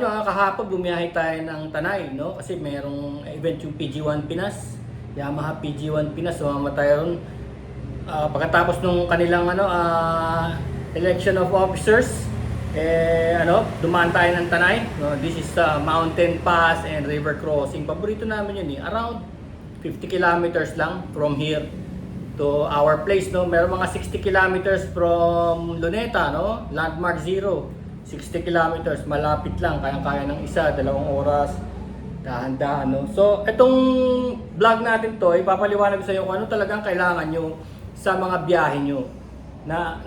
Kahapon bumiyahe tayo ng Tanay, no? Kasi merong event yung PG1 Pinas, Yamaha PG1 Pinas, sumama tayo ron. Pagkatapos nung kanilang election of officers, dumaan tayo ng Tanay. No? This is mountain pass and river crossing. Paborito namin yun eh. Around 50 kilometers lang from here to our place, no? Meron mga 60 kilometers from Luneta, no? Landmark Zero. 60 kilometers, malapit lang, kayang-kaya ng isa, 2 oras, dahan-dahan, no? So, itong vlog natin to, ipapaliwanag sa iyo kung ano talagang kailangan nyo sa mga biyahe nyo. Na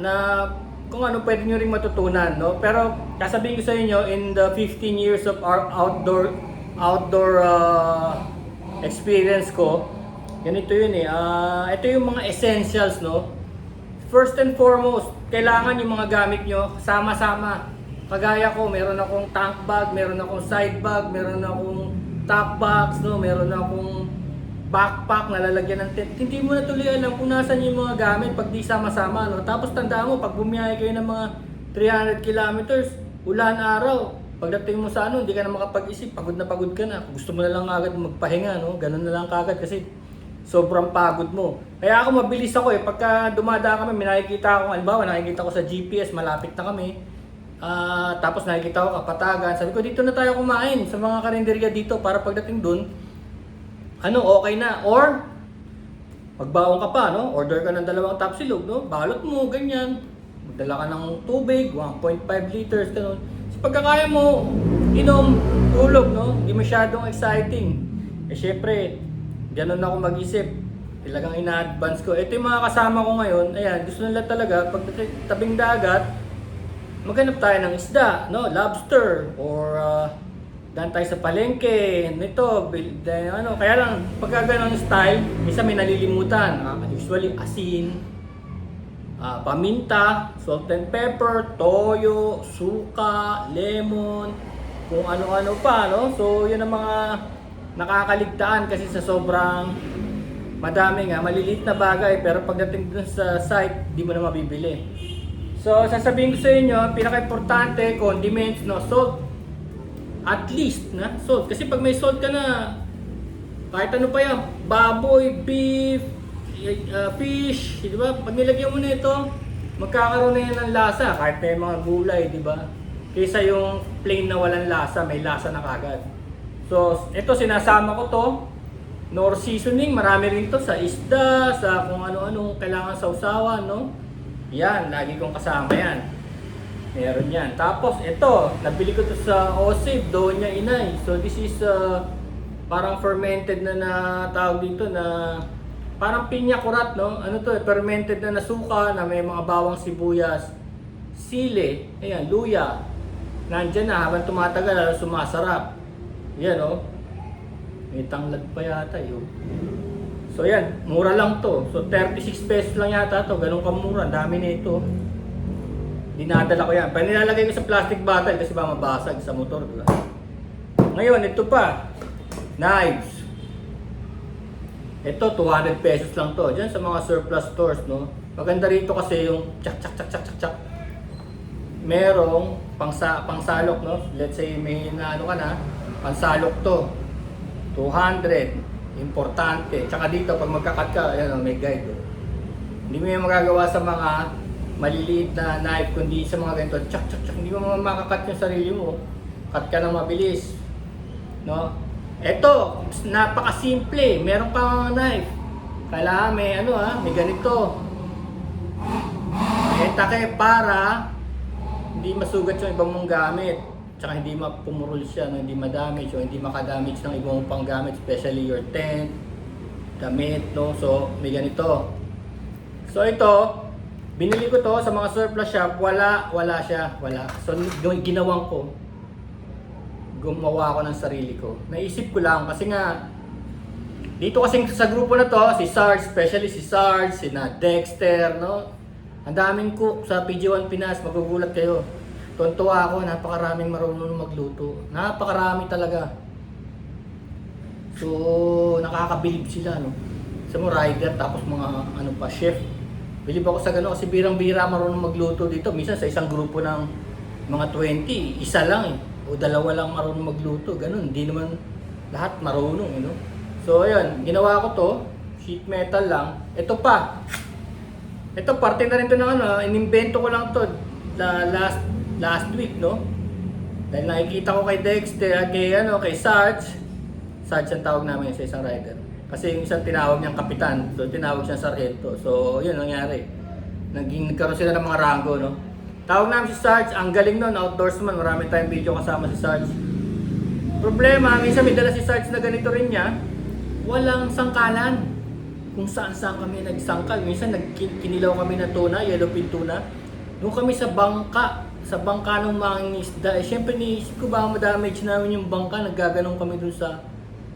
kung ano pwede nyo ring matutunan, no? Pero, kasabihin ko sa inyo, in the 15 years of our outdoor experience ko, ganito yun eh. Ito yung mga essentials, no? First and foremost, kailangan yung mga gamit nyo sama-sama. Kagaya ko, meron akong tank bag, meron akong side bag, meron akong top box, no? Meron akong backpack na lalagyan ng tent. Hindi mo na tuloy alam kung nasan yung mga gamit pag di sama-sama, no? Tapos tandaan mo, pag bumiyahe kayo ng mga 300 kilometers, ulan araw, pagdating mo sa hindi ka na makapag-isip, pagod na pagod ka na. Gusto mo na lang agad magpahinga, no? Ganun na lang kagad kasi sobrang pagod mo. Kaya ako mabilis ako eh. Pagka dumadaan kami, may nakikita ako, halimbawa nakikita ko sa GPS, malapit na kami. Tapos nakikita ko Kapatagan. Sabi ko, dito na tayo kumain sa mga karinderya dito para pagdating dun, okay na. Or, magbaon ka pa, no? Order ka ng 2 tapsilog, no? Balot mo, ganyan. Magdala ka ng tubig, 1.5 liters, ganun. So, pagkakaya mo, inom, tulog, no? Hindi masyadong exciting. Syempre, ganun ako mag-isip. Talagang ina-advance ko. Ito yung mga kasama ko ngayon. Ayan, gusto nila talaga, pag tabing dagat, maghanap tayo ng isda, no? Lobster or daan tayo sa palengke, nito, kaya lang pagka ganun style, minsan may nalilimutan. Usually asin, paminta, salt and pepper, toyo, suka, lemon, kung ano-ano pa, no? So, yun ang mga nakakaligtaan kasi sa sobrang madami nga, maliliit na bagay, pero pagdating dun sa site, di mo na mabibili. So, sasabihin ko sa inyo, pinaka-importante, condiments, no, salt. At least, na, salt. Kasi pag may salt ka na, kahit ano pa yan, baboy, beef, fish, di ba? Pag nilagyan mo na ito, magkakaroon na yan ng lasa, kahit may mga gulay, di ba? Kaysa yung plain na walang lasa, may lasa na kagad. So, ito, sinasama ko to, nor seasoning, marami rin to sa isda, sa kung ano-ano kailangan sa usawan, no? Yan, lagi kong kasama yan. Meron yan. Tapos ito, nabili ko to sa Osib, Doña Inay. So this is parang fermented na tawag dito na parang pinya kurat, no? Ano to, fermented na suka na may mga bawang sibuyas, sili, ayan, luya. Nandiyan na habang tumatagal, lalo sumasarap. Yan, oh. May tanglad pa yata yun. So yan, mura lang to. So 36 pesos lang yata to. Ganun kamura. Ang dami na ito. Dinadala ko yan. Pero nilalagay ko sa plastic bottle kasi ba mabasag sa motor. Diba? Ngayon, ito pa. Knives. Ito, 200 pesos lang to. Diyan sa mga surplus stores, no? Maganda rito kasi yung tsak. Merong pangsalok, no? Let's say may ano ka na, pangsalok to. 200. Importante. Tsaka dito, pag magkakat ka, ayan, may guide. Hindi mo yung magagawa sa mga maliliit na knife, kundi sa mga ganito, tsak. Hindi mo makakat yung sarili mo. Cut ka lang mabilis. No? Ito, napakasimple. Meron kang knife. Kailangan may may ganito. Take para hindi masugat yung ibang mong gamit. Tsaka hindi mapumurol siya, no? Hindi madamage o hindi makadamage ng ibang pang gamit, especially your tent, damit, no? So, may ganito. So, ito, binili ko to sa mga surplus shop, wala siya. So, ginawang ko, gumawa ko ng sarili ko. Naisip ko lang, kasi nga, dito kasi sa grupo na to, si Sarge, especially si Sarge, si Dexter, no? Ang daming cook sa PG1 Pinas, magugulat kayo. Tuntua ako, napakaraming marunong magluto. Napakarami talaga. So, nakakabilib sila, no? Sa mga rider, tapos mga chef. Bilib ako sa gano'n kasi birang-bira marunong magluto dito. Minsan sa isang grupo ng mga 20, isa lang eh. o dalawa lang marunong magluto, ganun. Hindi naman lahat marunong, you know? So, ayun, ginawa ko to, sheet metal lang. Ito pa. Ito, parte na rin to ng ano, inimbento ko lang to last week, no? Dahil nakikita ko kay Dexter, kay Sarge. Sarge ang tawag namin sa isang rider. Kasi yung isang tinawag niyang kapitan, so tinawag siya sargento. So, yun nangyari. Nagkaroon sila ng mga rango, no? Tawag namin si Sarge, ang galing nun, outdoorsman. Marami tayong video kasama si Sarge. Problema, minsan may dala si Sarge na ganito rin niya, walang sangkalan. Kung saan kami nagsangkal. Minsan kinilaw kami ng tuna, yellowfin tuna. Nung kami sa bangka ng mga isda, syempre niisip ko baka ma-damage namin yung bangka, naggaganong kami dun sa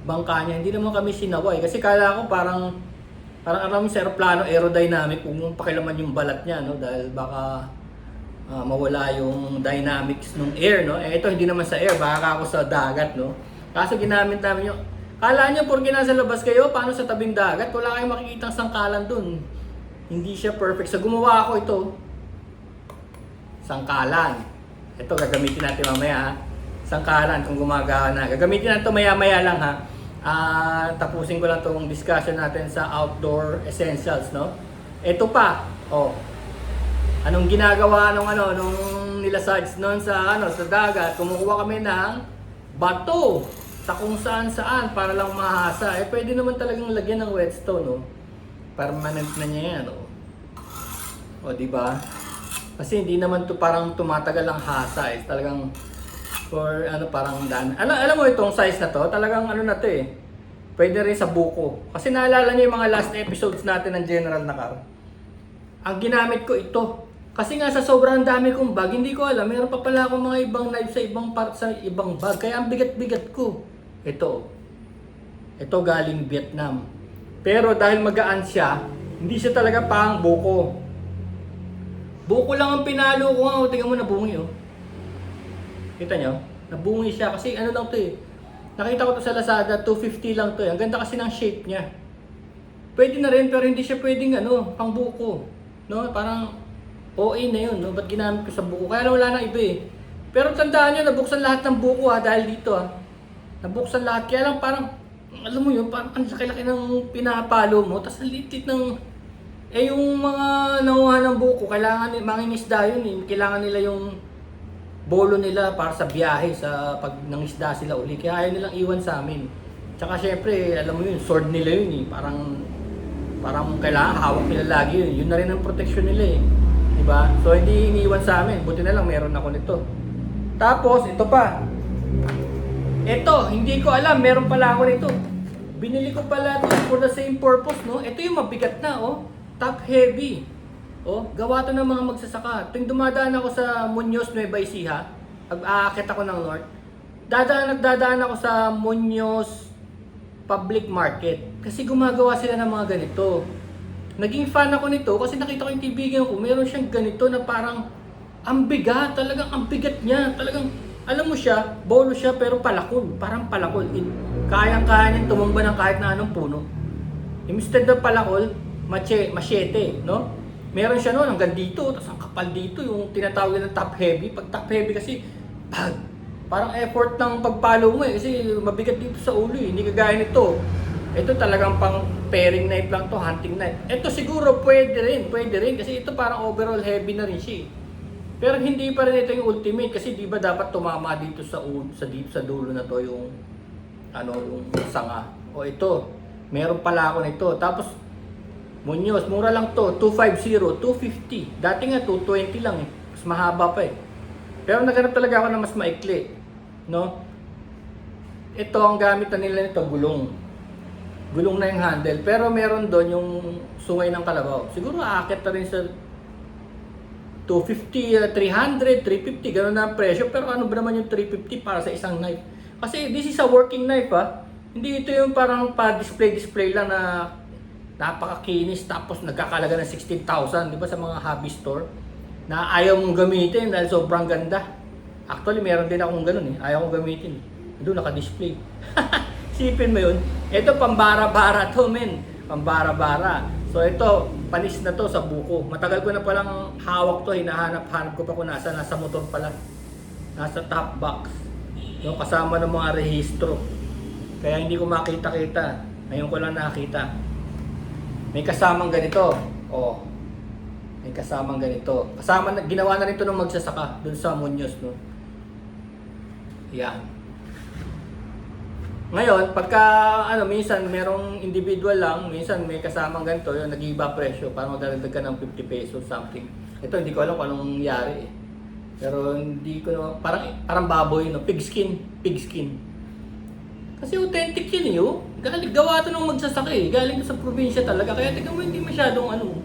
bangka niya. Hindi naman kami sinaway kasi kala ko parang alam mo sa aeroplano aerodynamic kung pakilaman yung balat niya, no, dahil baka mawala yung dynamics ng air, no. Ito hindi naman sa air, baka ako sa dagat, no. Kaso ginamit namin yung kala niyo porke nasa labas kayo, paano sa tabing dagat, wala kayong makikitang sangkalan dun. Hindi siya perfect. So gumawa ako ito, sangkalan. Ito gagamitin natin mamaya, ha. Sangkalan kung gumagawa na. Gagamitin natin ito maya-maya lang, ha. Tapusin ko lang itong discussion natin sa outdoor essentials, no. Ito pa, oh. Anong ginagawa nung nila Sarge noon sa dagat? Kumukuha kami ng bato sa kung saan para lang mahasa. Pwede naman talagang lagyan ng whetstone, no. Permanent na niya yan, no. O, di ba? Kasi hindi naman to parang tumatagal ang hasa, talagang for parang daan. Alam mo itong size na to, talagang na to eh. Pwede rin sa buko. Kasi naalala niyo yung mga last episodes natin ng General Nakar. Ang ginamit ko ito. Kasi nga sa sobrang dami kong bag, hindi ko alam, meron pa pala akong mga ibang knife sa ibang part sa ibang bag. Kaya ang bigat-bigat ko. Ito galing Vietnam. Pero dahil magaan siya, hindi siya talaga pang buko. Buko lang ang pinalo ko nga. Tingnan mo, nabungi, oh. Kita nyo? Nabungi siya kasi lang to eh. Nakita ko to sa Lazada, 250 lang to eh. Ang ganda kasi ng shape niya. Pwede na rin pero hindi siya pwedeng pang buko. No? Parang OA na yun, no? Ba't ginamit ko sa buko? Kaya lang wala na iba eh. Pero tandaan nyo, nabuksan lahat ng buko dahil dito Nabuksan lahat. Kaya lang parang, alam mo yun, parang ang laki-laki ng pinapalo mo. Tapos ang litit ng yung mga nanguha ng buko, kailangan mangingisda yun eh. Kailangan nila yung bolo nila para sa biyahe, sa pag nangisda sila uli. Kaya ayaw nilang iwan sa amin. Tsaka syempre, alam mo yun, sword nila yun eh. Parang kailangan hawak nila lagi yun. Yun na rin ang protection nila eh. Diba? So hindi iniiwan sa amin. Buti na lang meron ako nito. Tapos, ito pa. Ito, hindi ko alam. Meron pala ako nito. Binili ko pala ito for the same purpose, no? Ito yung mabigat na, oh. Top heavy. Oh, gawa to ng mga magsasaka. Tuwing dumadaan ako sa Muñoz, Nueva Ecija, aakit ako ng north, nagdadaan ako sa Muñoz Public Market. Kasi gumagawa sila ng mga ganito. Naging fan ako nito kasi nakita ko yung kaibigan ko, meron siyang ganito na parang ang bigat, talagang ang bigat niya. Talagang, alam mo siya, bolo siya pero palakol. Parang palakol. Kayang-kaya niyang tumumba ng kahit na anong puno. Instead ng palakol, machete, no? Meron siya noon hanggang dito, tapos ang kapal dito, yung tinatawag ng top heavy. Pag top heavy kasi, parang effort ng pagpalo mo eh, kasi mabigat dito sa ulo eh, hindi kagaya nito. Ito talagang pang paring knife lang to, hunting knife. Ito siguro pwede rin kasi ito parang overall heavy na rin siya. Pero hindi pa rin ito yung ultimate kasi di ba dapat tumama dito sa dulo na to yung yung sanga. O ito, meron pala ako nito. Tapos Muñoz, mura lang to, 250, 250. Dati nga 220 lang eh. Mas mahaba pa eh. Pero naghanap talaga ako na mas maikli, no? Ito ang gamit na nila nito, gulong. Gulong na yung handle, pero meron doon yung sungay ng kalabaw. Siguro aakit na rin sa 250, 300, 350, gano'n na ang presyo. Pero ano ba naman yung 350 para sa isang knife? Kasi this is a working knife Hindi ito yung parang pa-display lang na napakakinis tapos nagkakalaga ng 16,000, di ba, sa mga hobby store na ayaw mong gamitin dahil sobrang ganda. Actually, meron din akong ganun eh. Ayaw kong gamitin. Doon naka-display. Sipin mo yun. Ito, pambara-bara to, men. Pambara-bara. So, ito, panis na to sa buko. Matagal ko na palang hawak to. Hinahanap-hanap ko pa kung nasa motor pala. Nasa top box. Yung kasama ng mga rehistro. Kaya hindi ko makita-kita. Ngayon ko lang nakita. May kasamang ganito. Oh. May kasamang ganito. Kasama na, ginawa na rin ito ng magsasaka dun sa Muñoz, no? Yan. Ngayon, pagka minsan merong individual lang, minsan may kasamang ganito, yung nag-iba presyo para magdadagdag ka ng 50 pesos something. Ito hindi ko alam kung anong nangyari eh. Pero hindi ko parang baboy, no? Pig skin. Kasi authentic yun eh, oh. Gawa ito ng magsasaka eh. Galing sa probinsya talaga. Kaya tignan mo, hindi masyadong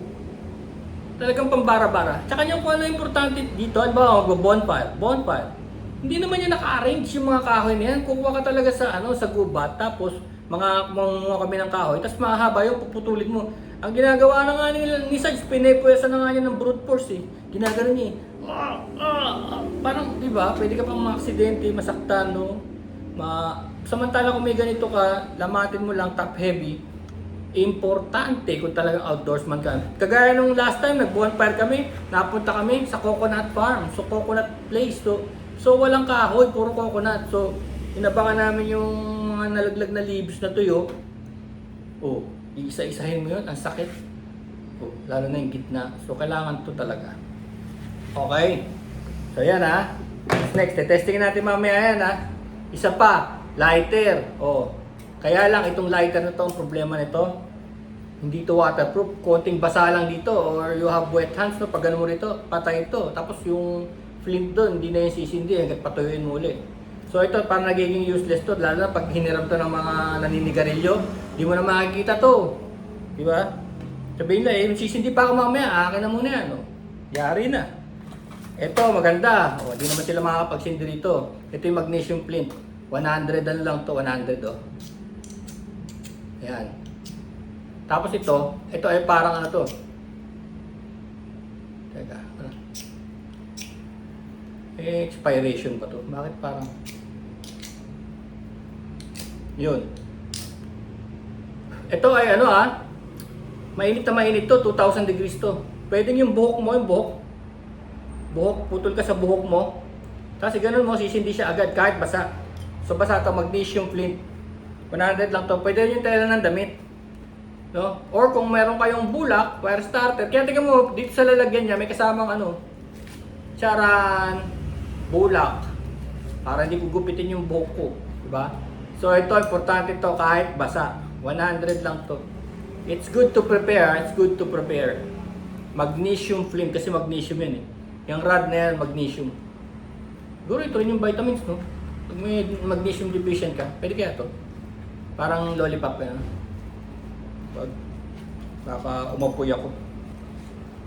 talagang pambara-bara. Tsaka yung kung ano importante dito, ano ba, bonfire. Hindi naman yan naka-arrange yung mga kahoy na yan. Kukuha ka talaga sa gubat, tapos mangunguha kami ng kahoy, tapos mahaba yung puputulin mo. Ang ginagawa na nga ni Sarge, pinepwesa na nga niya ng brute force eh. Ginagano niya eh. Parang, di ba, pwede ka pang ma-aksidente, masaktan, no? Samantala kung may ganito ka, lamatin mo lang top heavy, importante kung talagang outdoorsman ka. Kagaya nung last time, nag-bonfire kami, napunta kami sa coconut farm, so coconut place to. So walang kahoy, puro coconut. So inabangan namin yung mga nalaglag na leaves na tuyo. Oh, iisa-isahin mo yun, ang sakit. Oh, lalo na yung gitna. So kailangan to talaga. Okay. So yan ha. Next, testing natin mamaya yan ha. Isa pa, lighter. Oh. Kaya lang itong lighter na to, ang problema nito, hindi to waterproof. Konting basa lang dito or you have wet hands, no? Pag gano'n mo rito, patay ito. Tapos yung flint doon, hindi na yung sisindi hanggang patuyuin mo ulit. So ito, parang nagiging useless to, lalo na pag hiniram to ng mga naninigarilyo, di mo na makikita to. Di ba? Sabihin na, sisindi pa ako mamaya, akin na muna yan. No? Yari na. Ito, maganda. O, di naman sila makakapagsindi dito. Ito yung magnesium flint. 100 lang to, 100 oh. Ayan. Tapos ito ay parang ano to. Teka, expiration pa to. Bakit parang yun. Ito ay mainit na mainit to, 2000 degrees to. Pwedeng yung buhok mo, putol ka sa buhok mo. Kasi ganun mo, sisindi siya agad kahit basa. So basa to, magnesium flint. 100 lang to. Pwede yung tela ng damit. No? Or kung meron kayong bulak, fire starter. Kaya tingnan mo, dito sa lalagyan niya, may kasamang charan, bulak. Para hindi gugupitin yung buhok ko. Diba? So ito, importante to kahit basa. 100 lang to. It's good to prepare. Magnesium flint, kasi magnesium yan eh. Yung rod na yan, magnesium. Siguro ito rin yung vitamins, no? Pag may magnesium deficient ka, pwede kaya to. Parang lollipop yan. Baka umapoy ako.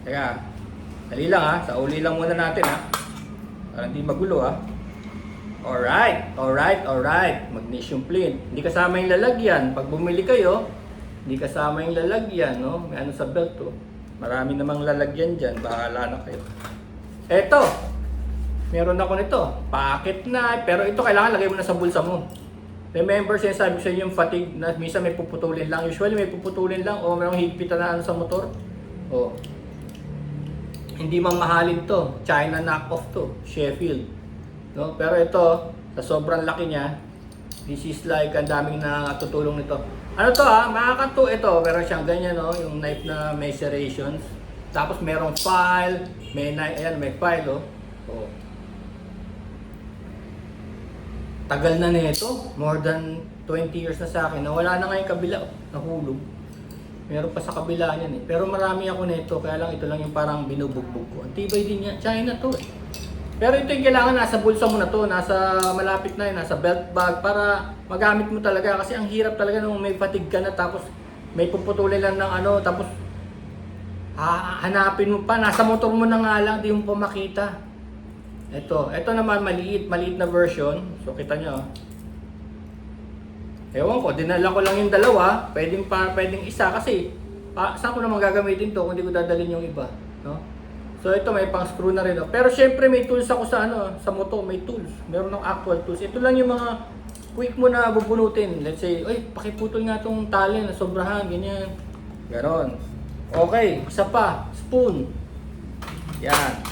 Kaya, dali lang ha. Sa uli lang muna natin ha. Para hindi magulo ha. Alright. Magnesium flint. Hindi kasama yung lalagyan. Pag bumili kayo, hindi kasama yung lalagyan, no? May sa belt to. Marami namang lalagyan dyan. Bahala na kayo. Eto. Meron ako nito. Packet na. Pero ito kailangan lagay mo na sa bulsa mo. Remember, sinasabi ko sa inyo yung fatigue na minsan may puputulin lang. Usually may puputulin lang o mayroong higpitan na sa motor. O. Hindi mang mahalin to. China knockoff to. Sheffield. No? Pero ito, sa sobrang laki niya, this is like ang daming natutulong nito. Ano to makakato ito. Pero siyang ganyan, no? Yung knife na may serrations. Tapos merong file. May file, oh. Oh. Tagal na nito, more than 20 years na sa akin. Wala na nga yung kabila, nahulog. Meron pa sa kabila niyan eh. Pero marami ako nito, kaya lang ito lang yung parang binubugbog ko. Ang tibay din niya, China to eh. Pero ito yung kailangan nasa bulsa mo na to, nasa malapit na yun, nasa belt bag para magamit mo talaga. Kasi ang hirap talaga nung may fatigue ka na tapos may puputulin lang ng tapos hanapin mo pa, nasa motor mo na nga lang, di mo pa makita. Ito naman maliit na version. So kita nyo. Ewan ko, dinala ko lang yung dalawa. Pwedeng isa kasi saan ko naman gagamitin to kung hindi ko dadalhin yung iba, no? So ito may pang screw na rin. No? Pero syempre may tools ako sa moto, may tools. Meron ng actual tools. Ito lang yung mga quick mo na bubunutin. Let's say, pakiputol nga tong tali na sobrahan, ganyan. Ganon. Okay, isa pa, spoon. Yan.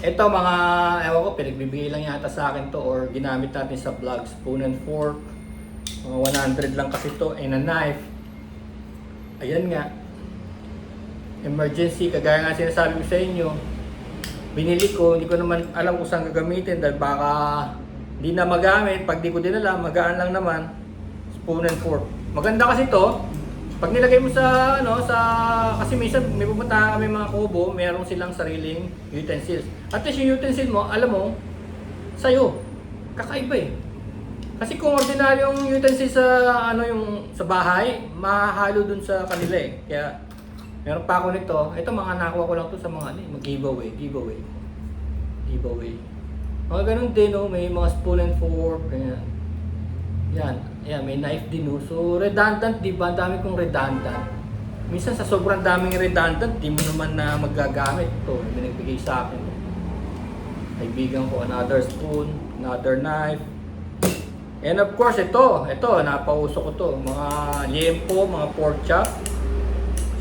Ito mga, ewan ko, pinagbibigay lang yata sa akin to or ginamit natin sa vlog. Spoon and fork. Mga 100 lang kasi to. And a knife. Ayan nga. Emergency, kagaya nga sinasabi ko sa inyo. Binili ko, hindi ko naman alam kung saan gagamitin dahil baka hindi na magamit. Pag di ko din alam, magaan lang naman. Spoon and fork. Maganda kasi to. Pag nilagay mo sa kasi minsan may pupuntahan kami mga kubo, meron silang sariling utensils. At least yung utensil mo, alam mo, sa'yo. Kakaiba eh. Kasi kung ordinaryong utensil sa sa bahay, mahahalo dun sa kanila eh. Kaya meron pa ako nito. Ito mga nakuha ko lang to sa mga giveaway. Mga ganun din, may mga spoon and fork, ganyan. Yan, may knife din. So, redundant, di ba? Ang dami kong redundant. Minsan sa sobrang daming redundant, di mo naman na magagamit. Ito, binagbigay sa akin. Kaibigan ko, another spoon, another knife. And of course, ito, napauso ko to. Mga liempo, mga pork chop.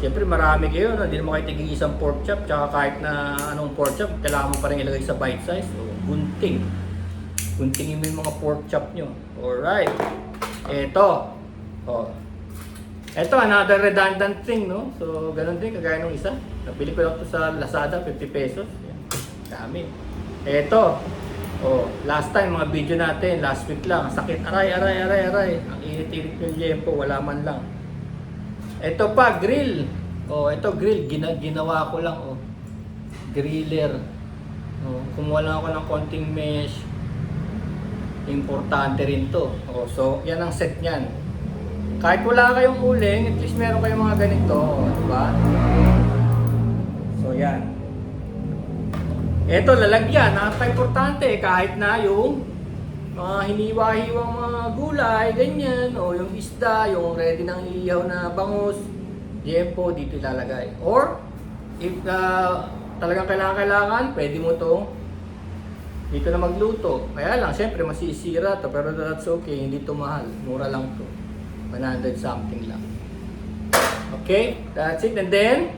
Siyempre, marami kayo, no? Hindi naman kayo tigil isang pork chop. Tsaka kahit na anong pork chop, kailangan mo pa rin ilagay sa bite size. So, gunting. Guntingin mo yung mga pork chop nyo. Alright. Ito. Ito, another redundant thing, no? So, ganun din, kagaya nung isa. Nabili ko lang ito sa Lazada, 50 pesos. Yan. Dami. Ito. Last time, mga video natin, last week lang. Sakit, aray. Ang init-init yung liempo, wala man lang. Ito pa, grill. Ito grill, ginawa ko lang, griller. Kumuha lang ako ng konting mesh. Importante rin to. So, yan ang set niyan. Kahit wala kayong uling, at least meron kayong mga ganito. Diba? So, yan. Ito, lalagyan. Napaka-importante. Kahit na yung mga hiniwa-hiwang mga gulay, ganyan. O yung isda, yung ready ng ihaw na bangus. Liempo, dito ilalagay. Or, if talagang kailangan, pwede mo to dito na magluto. Kaya lang, syempre masisira to, pero that's okay, hindi to mahal. Mura lang to. 100 something lang. Okay, that's it. And then,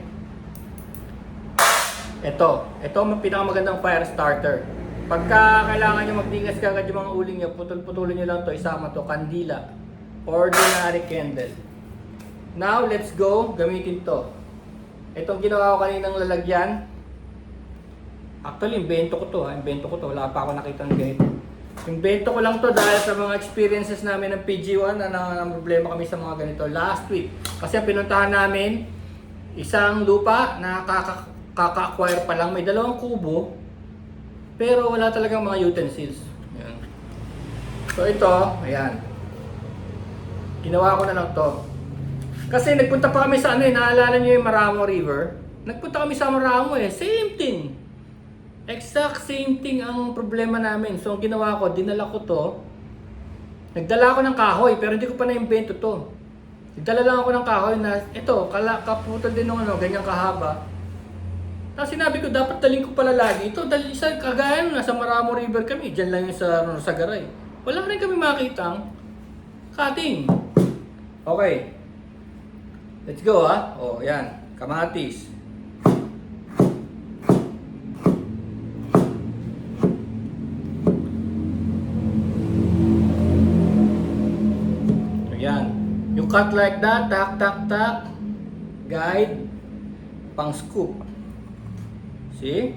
ito ang pinakamagandang fire starter. Pagka kailangan nyo magdigas kagad yung mga uling nyo, putol-putulin nyo lang to, isama to, kandila. Ordinary candle. Now, let's go, gamitin to. Itong ginawa ko kaninang lalagyan, actually, invento ko to. Wala pa ako nakita ng ganito. Invento ko lang to dahil sa mga experiences namin ng PG1 na problema kami sa mga ganito last week. Kasi ang pinuntahan namin, isang lupa na kaka-acquire pa lang. May 2 kubo, pero wala talagang mga utensils. Ayan. So ito, ayan. Ginawa ko na lang to. Kasi nagpunta pa kami sa naalala nyo yung Maramo River? Nagpunta kami sa Maramo same thing. Exact same thing ang problema namin. So, ang ginawa ko, dinala ko to. Nagdala ako ng kahoy, pero hindi ko pa na-invento to. Nagdala lang ako ng kahoy na, ito, kaputol din ng ganyang kahaba. Tapos sinabi ko, dapat daling ko pala lagi ito. Dahil isa, kagaya nasa Maramo River kami, dyan lang yung sa Garay. Wala rin kami makitang cutting. Okay. Let's go, ha? Yan. Kamatis. You cut like that, tak. Guide, pang scoop. See?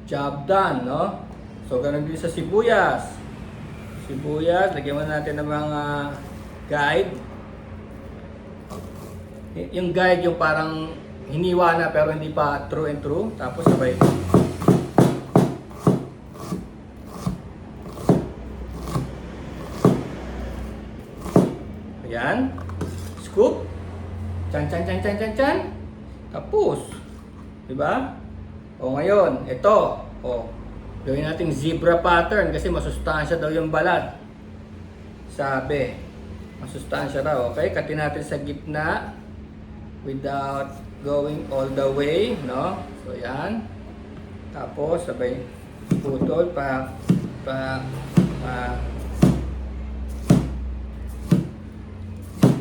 Job done, no? So, ganun din sa sibuyas. Lagyan mo natin ng mga guide. Yung guide, yung parang hiniwa na pero hindi pa true and true. Tapos sabay. Ayan. Scoop. Chan. Tapos. Diba? Ngayon, ito. Gawin natin zebra pattern kasi masustansya daw yung balat. Sabi. Masustansya daw. Okay, katin natin sa gitna without going all the way, no? So, yan. Tapos, sabay putol pa.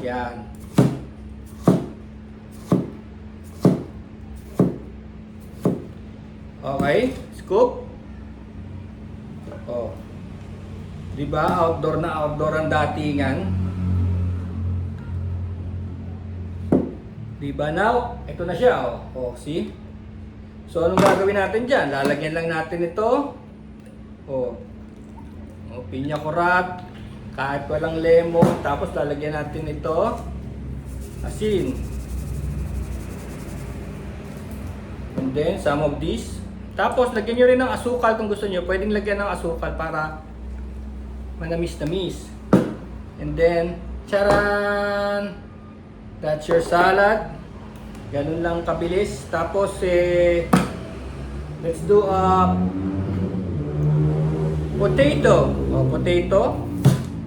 Yan. Okay, scoop. Oh. 'Di ba? Outdoor na outdoor ang datingan. 'Di ba now? Ito na siya, oh. Oh, see? So anong gagawin natin diyan? Lalagyan lang natin ito. Oh. Oh, pinya colada, kahit walang lemon, tapos lalagyan natin ito. Asin. And then some of this. Tapos lagyan nyo rin ng asukal kung gusto nyo. Pwedeng lagyan ng asukal para manamis-namis. And then, charan! That's your salad. Ganun lang kabilis. Tapos, let's do a potato. Oh, potato.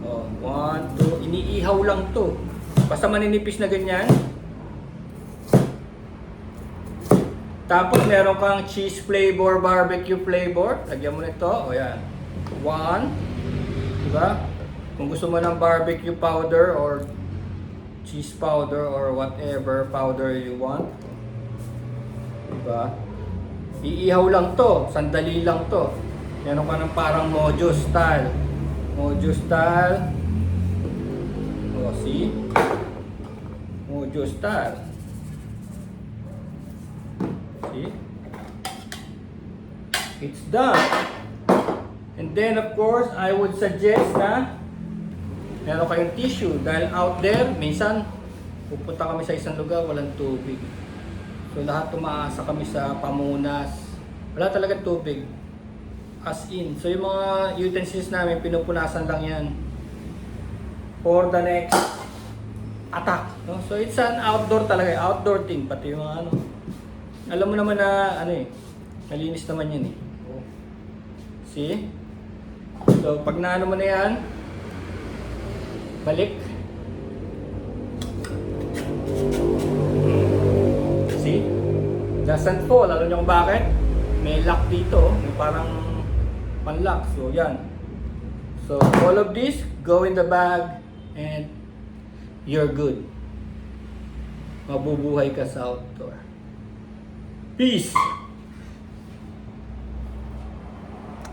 Oh, 1, 2. Iniihaw lang to. Basta maninipis na ganyan. Tapos meron kang cheese flavor, barbecue flavor. Lagyan mo nito. O yan. 1. Diba? Kung gusto mo ng barbecue powder or cheese powder or whatever powder you want. Diba? Iihaw lang to. Sandali lang to. Meron ka ng parang mojo style. Mojo style. O, see? Mojo style. See? It's done. And then of course, I would suggest na meron kayong tissue dahil out there, minsan pupunta kami sa isang lugar, walang tubig. So lahat tumaasa kami sa pamunas. Wala talaga tubig. As in. So yung mga utensils namin, pinupunasan lang yan for the next attack. No? So it's an outdoor talaga, outdoor thing. Pati yung mga ano. Alam mo naman na ano malinis naman yan Oh. See? So pag naano mo na yan, balik. See? Doesn't fall. Alam niyo kung bakit? May lock dito. May parang pan-lock. So yan. So all of this, go in the bag and you're good. Mabubuhay ka sa outdoor. Peace!